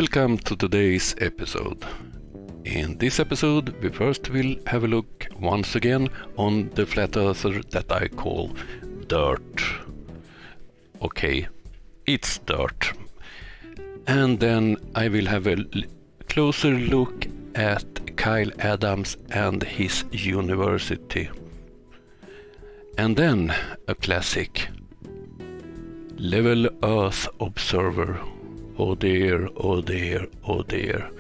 Welcome to today's episode. In this episode, we first will have a look once again on the flat earther that I call DITRH. Okay, it's DITRH. And then I will have a closer look at Kyle Adams and his university. And then a classic, Level Earth Observer. Oh dear, oh dear, oh dear.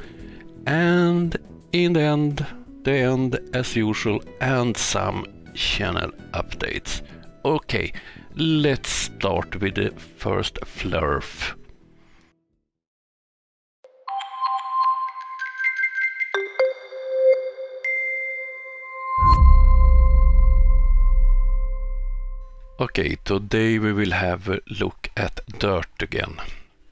And in the end as usual, and some channel updates. Okay, let's start with the first flurf. Okay, today we will have a look at DITRH again.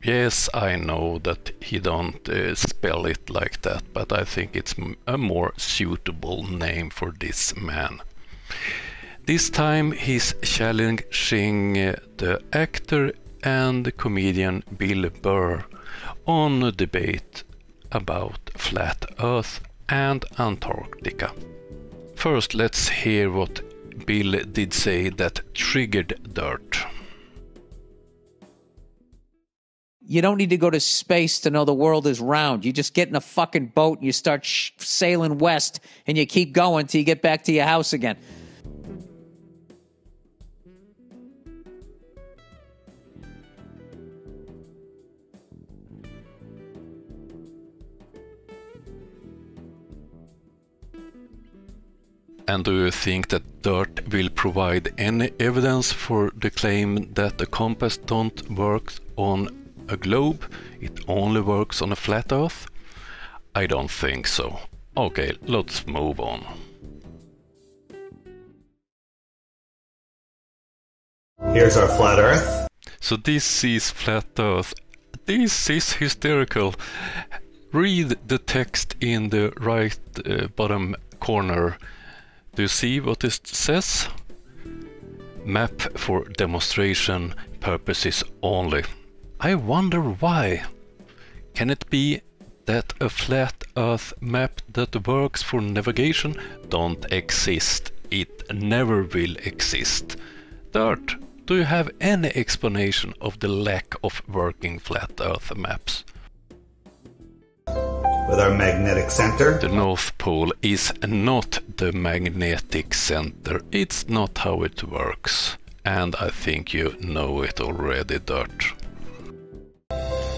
Yes, I know that he don't spell it like that, but I think it's a more suitable name for this man. This time he's challenging the actor and comedian Bill Burr on a debate about flat Earth and Antarctica. First, let's hear what Bill did say that triggered DITRH. You don't need to go to space to know the world is round. You just get in a fucking boat and you start sailing west and you keep going till you get back to your house again. And do you think that DITRH will provide any evidence for the claim that the compass don't work on a globe, it only works on a flat Earth? I don't think so. Okay, let's move on. Here's our flat Earth. So this is flat Earth. This is hysterical. Read the text in the right bottom corner. Do you see what it says? Map for demonstration purposes only. I wonder why. Can it be that a flat Earth map that works for navigation don't exist? It never will exist. DITRH, do you have any explanation of the lack of working flat Earth maps? With our magnetic center. The North Pole is not the magnetic center. It's not how it works. And I think you know it already, DITRH.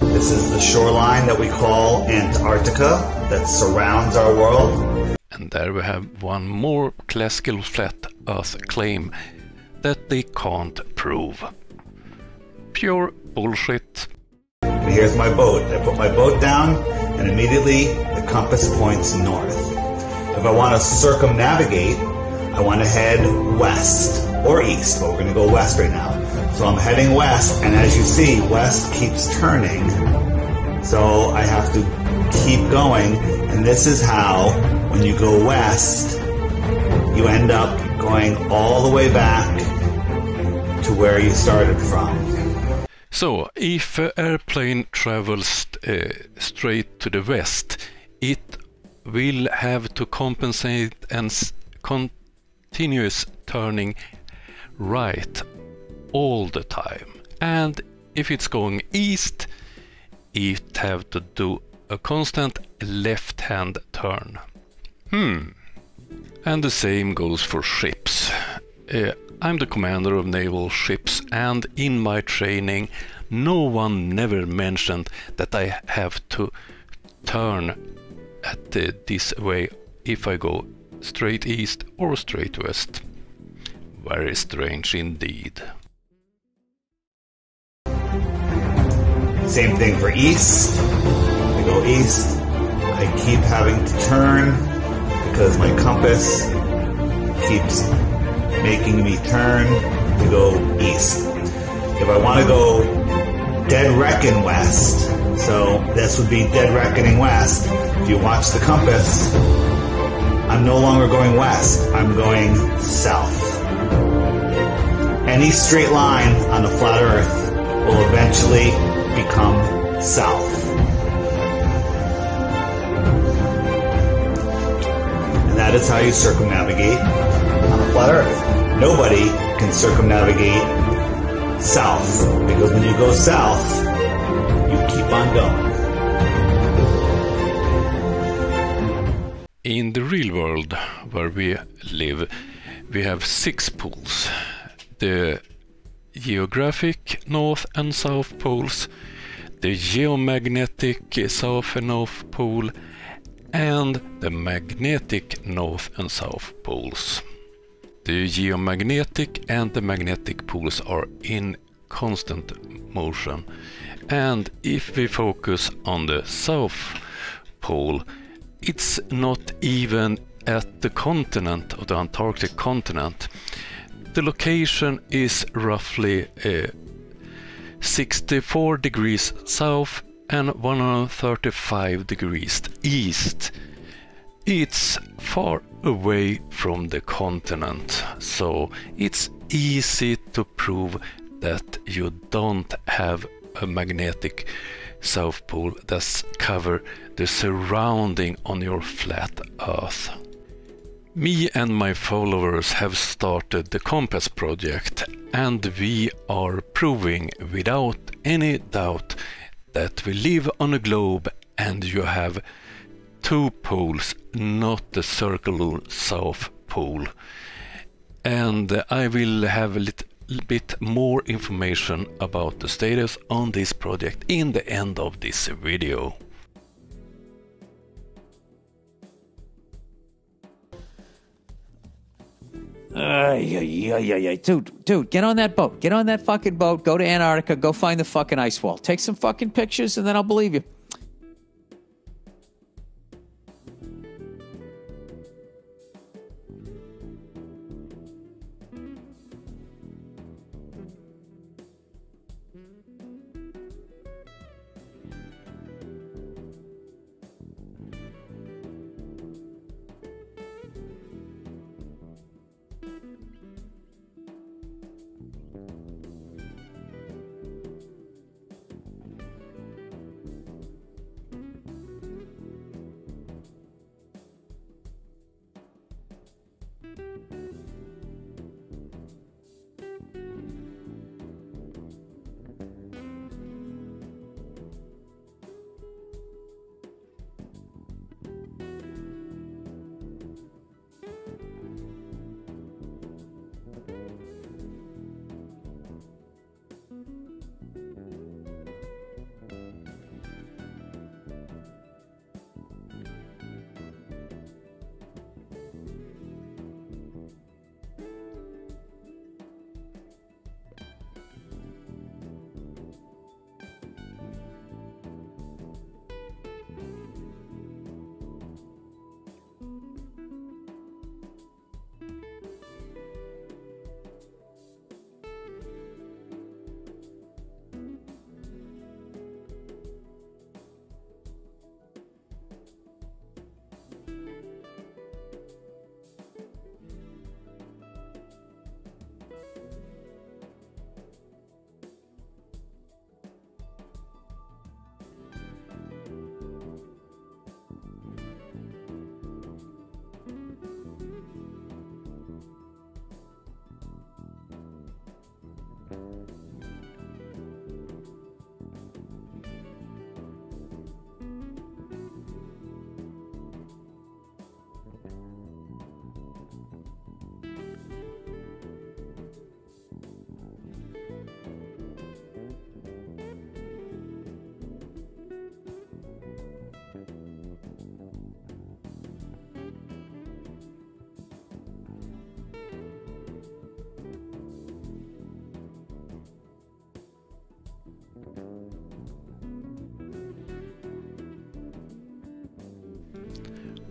This is the shoreline that we call Antarctica that surrounds our world. And there we have one more classical flat Earth claim that they can't prove. Pure bullshit. And here's my boat. I put my boat down and immediately the compass points north. If I want to circumnavigate, I want to head west or east, but we're going to go west right now. So I'm heading west, and as you see, west keeps turning. So I have to keep going, and this is how, when you go west, you end up going all the way back to where you started from. So, if an airplane travels straight to the west, it will have to compensate and continuous turning right all the time. And if it's going east, it have to do a constant left-hand turn. And the same goes for ships. I'm the commander of naval ships, and in my training no one never mentioned that I have to turn at this way if I go straight east or straight west. Very strange indeed. Same thing for east. I go east. I keep having to turn because my compass keeps making me turn to go east. If I want to go dead reckon west, so this would be dead reckoning west. If you watch the compass, I'm no longer going west, I'm going south. Any straight line on the flat earth will eventually become south. that is how you circumnavigate on a flat Earth. Nobody can circumnavigate south, because when you go south, you keep on going. In the real world where we live, we have 6 poles. The geographic north and south poles, the geomagnetic south and north pole, and the magnetic north and south poles. The geomagnetic and the magnetic poles are in constant motion, and if we focus on the south pole, it's not even at the continent, of the Antarctic continent. The location is roughly 64 degrees south and 135 degrees east. It's far away from the continent, so it's easy to prove that you don't have a magnetic South Pole that cover the surrounding on your flat Earth. Me and my followers have started the Compass project, and we are proving without any doubt that we live on a globe and you have 2 poles, not the circular South Pole. And I will have a little bit more information about the status on this project in the end of this video. Dude, get on that boat. Get on that fucking boat. Go to Antarctica. Go find the fucking ice wall. Take some fucking pictures and then I'll believe you.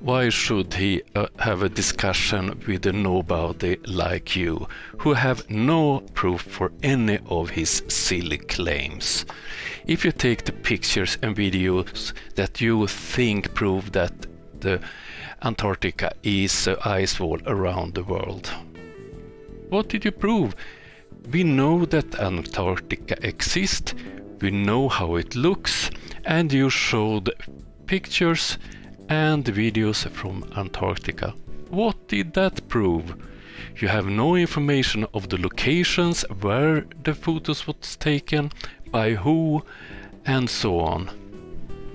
Why should he have a discussion with a nobody like you, who have no proof for any of his silly claims? If you take the pictures and videos that you think prove that the Antarctica is an ice wall around the world, what did you prove? We know that Antarctica exists, we know how it looks, and you showed pictures and videos from Antarctica. what did that prove? You have no information of the locations where the photos was taken, by who, and so on.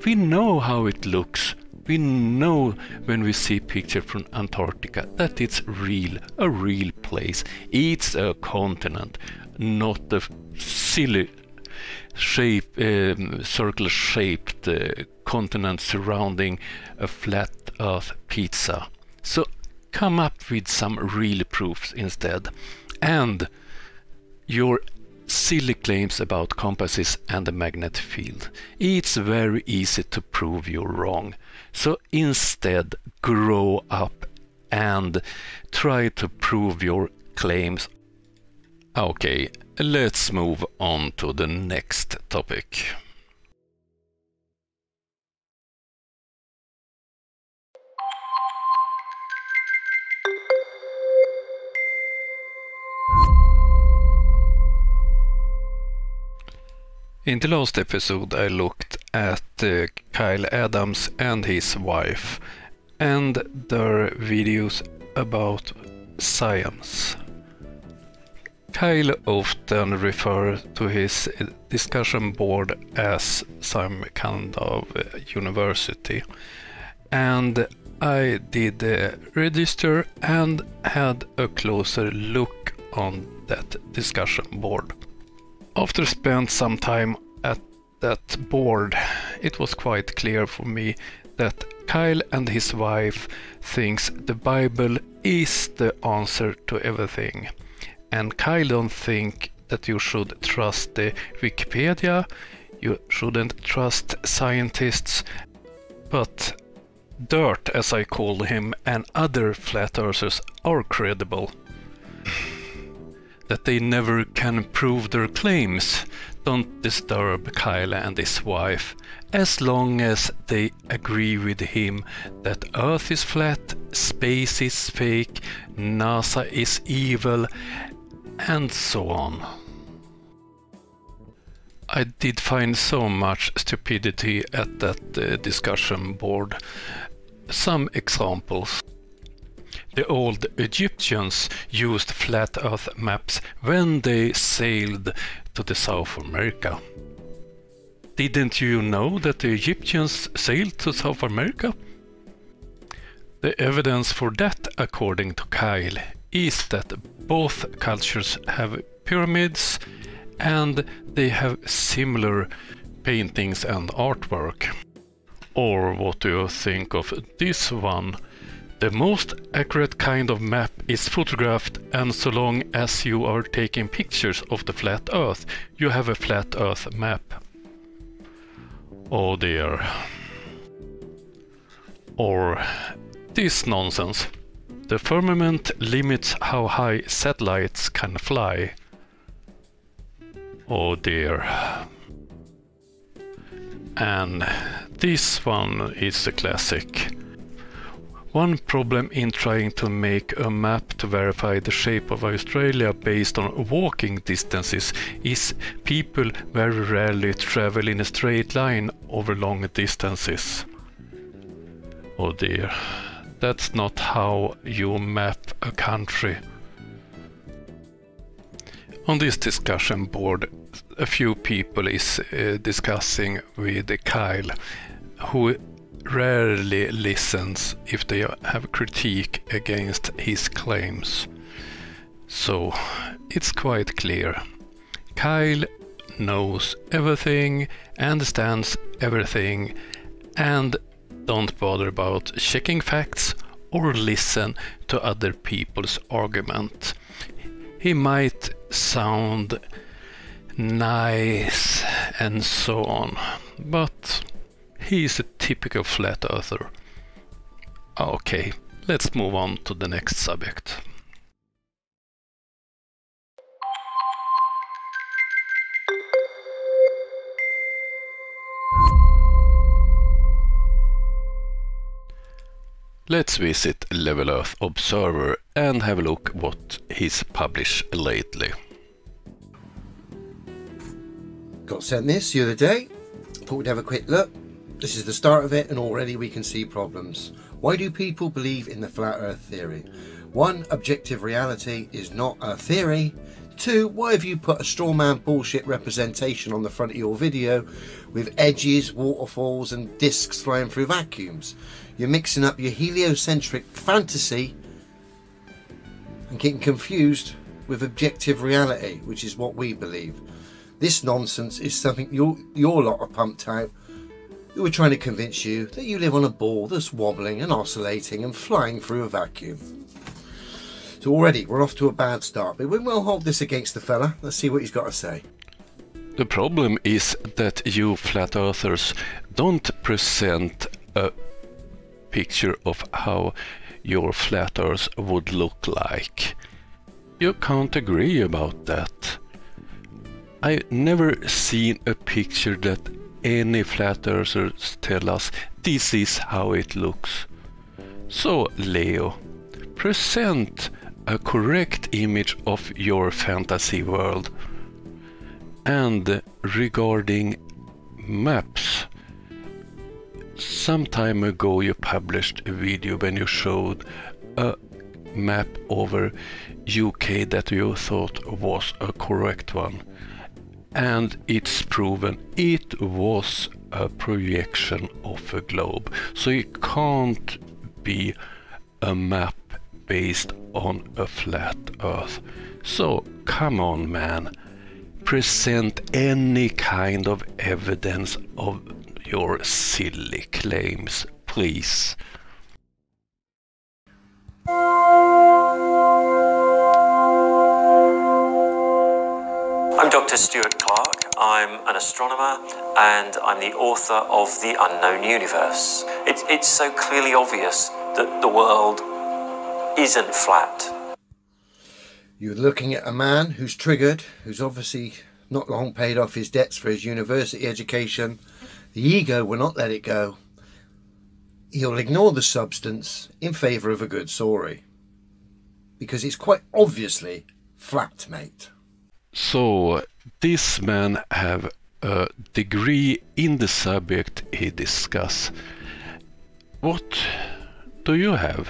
We know how it looks. We know when we see pictures from Antarctica that it's real, a real place. It's a continent, not a silly circle-shaped continent surrounding a flat earth pizza. So come up with some real proofs instead. And your silly claims about compasses and the magnetic field. It's very easy to prove you're wrong. So instead, grow up and try to prove your claims. Okay, let's move on to the next topic. In the last episode I looked at Kyle Adams and his wife and their videos about science. Kyle often refers to his discussion board as some kind of university, and I did register and had a closer look on that discussion board. After spending some time at that board, it was quite clear for me that Kyle and his wife thinks the Bible is the answer to everything. And Kyle don't think that you should trust the Wikipedia, you shouldn't trust scientists, but DITRH, as I call him, and other flat earthers are credible. That they never can prove their claims don't disturb Kyle and his wife, as long as they agree with him that Earth is flat, space is fake, NASA is evil, and so on. I did find so much stupidity at that discussion board. Some examples. The old Egyptians used flat earth maps when they sailed to the South America. Didn't you know that the Egyptians sailed to South America? The evidence for that, according to Kyle, is that both cultures have pyramids and they have similar paintings and artwork. Or what do you think of this one? The most accurate kind of map is photographed, and so long as you are taking pictures of the flat earth, you have a flat earth map. Oh dear. Or this nonsense. The firmament limits how high satellites can fly. Oh dear. And this one is a classic. One problem in trying to make a map to verify the shape of Australia based on walking distances is people very rarely travel in a straight line over long distances. Oh dear, that's not how you map a country. On this discussion board, a few people is discussing with Kyle, who rarely listens if they have critique against his claims. So it's quite clear. Kyle knows everything, understands everything, and don't bother about checking facts or listen to other people's argument. He might sound nice and so on, but he is a typical flat earther. Okay, let's move on to the next subject. Let's visit Level Earth Observer and have a look what he's published lately. Got sent this the other day. Thought we'd have a quick look. This is the start of it, and already we can see problems. Why do people believe in the flat earth theory? 1, objective reality is not a theory. 2, why have you put a straw man bullshit representation on the front of your video with edges, waterfalls and discs flying through vacuums? You're mixing up your heliocentric fantasy and getting confused with objective reality, which is what we believe. This nonsense is something your lot are pumped out, who are trying to convince you that you live on a ball that's wobbling and oscillating and flying through a vacuum. So already we're off to a bad start, but we will hold this against the fella. Let's see what he's got to say. The problem is that you flat earthers don't present a picture of how your flat earth would look like. You can't agree about that. I've never seen a picture that any flat earthers tell us this is how it looks. So Leo, present a correct image of your fantasy world. And regarding maps, some time ago you published a video when you showed a map over UK that you thought was a correct one. And it's proven it was a projection of a globe. So it can't be a map based on a flat earth. So come on, man. Present any kind of evidence of your silly claims, please. I'm Dr. Stuart Clark. I'm an astronomer and I'm the author of The Unknown Universe. It's so clearly obvious that the world isn't flat. You're looking at a man who's triggered, who's obviously not long paid off his debts for his university education. The ego will not let it go. He'll ignore the substance in favour of a good story. Because it's quite obviously flat, mate. So, this man have a degree in the subject he discuss. What do you have?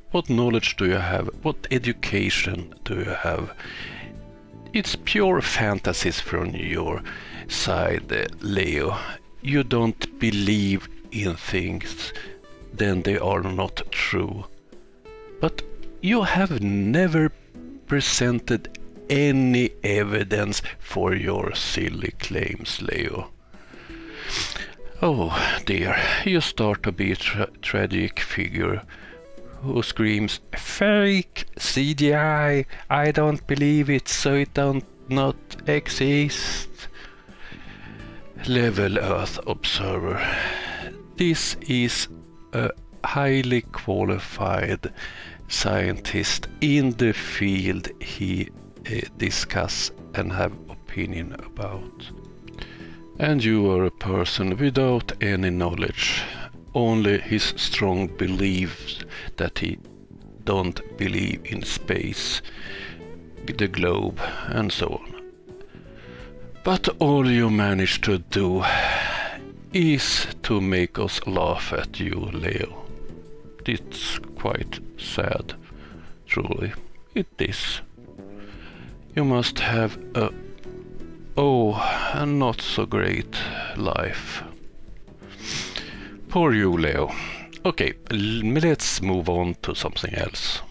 What knowledge do you have? What education do you have? It's pure fantasies from your side, Leo. You don't believe in things, then they are not true. But you have never presented any evidence for your silly claims, Leo. Oh dear, you start to be a tragic figure who screams, "Fake CGI, I don't believe it, so it don't not exist." Level Earth Observer. This is a highly qualified scientist in the field he discuss and have opinion about. And you are a person without any knowledge, only his strong beliefs that he don't believe in space, the globe and so on. But all you manage to do is to make us laugh at you, Leo. It's quite sad, truly. It is. You must have a not so great life. Poor you, Leo. Okay, let's move on to something else.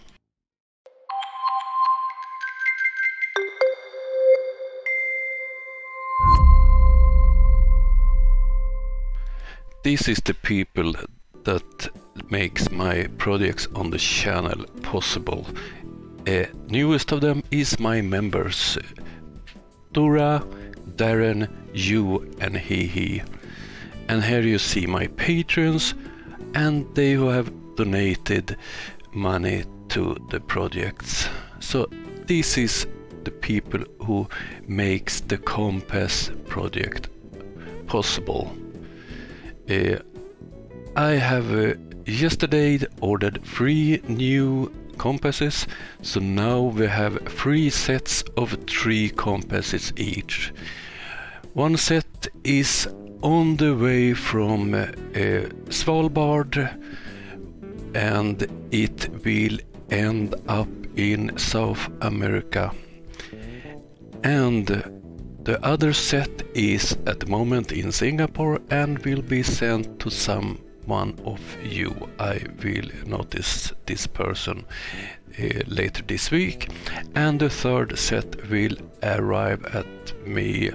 This is the people that makes my projects on the channel possible. Newest of them is my members, Dora, Darren, you and he. And here you see my patrons and they who have donated money to the projects. So this is the people who makes the Compass project possible. I have yesterday ordered 3 new compasses, so now we have 3 sets of 3 compasses each. One set is on the way from Svalbard, and it will end up in South America. And the other set is at the moment in Singapore and will be sent to someone of you. I will notice this person later this week, and the third set will arrive at me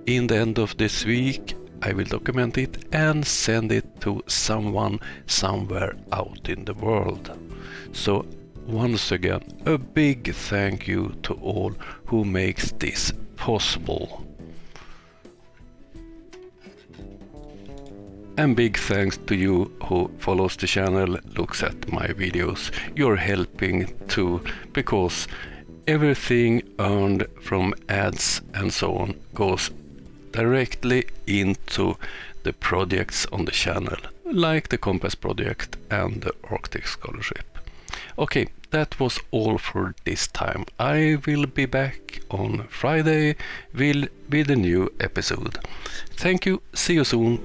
in the end of this week. I will document it and send it to someone somewhere out in the world. So once again, a big thank you to all who makes this possible. And big thanks to you who follows the channel, looks at my videos. You're helping too, because everything earned from ads and so on goes directly into the projects on the channel, like the Compass project and the Arctic Scholarship. Okay, that was all for this time. I will be back on Friday with a new episode. Thank you, see you soon.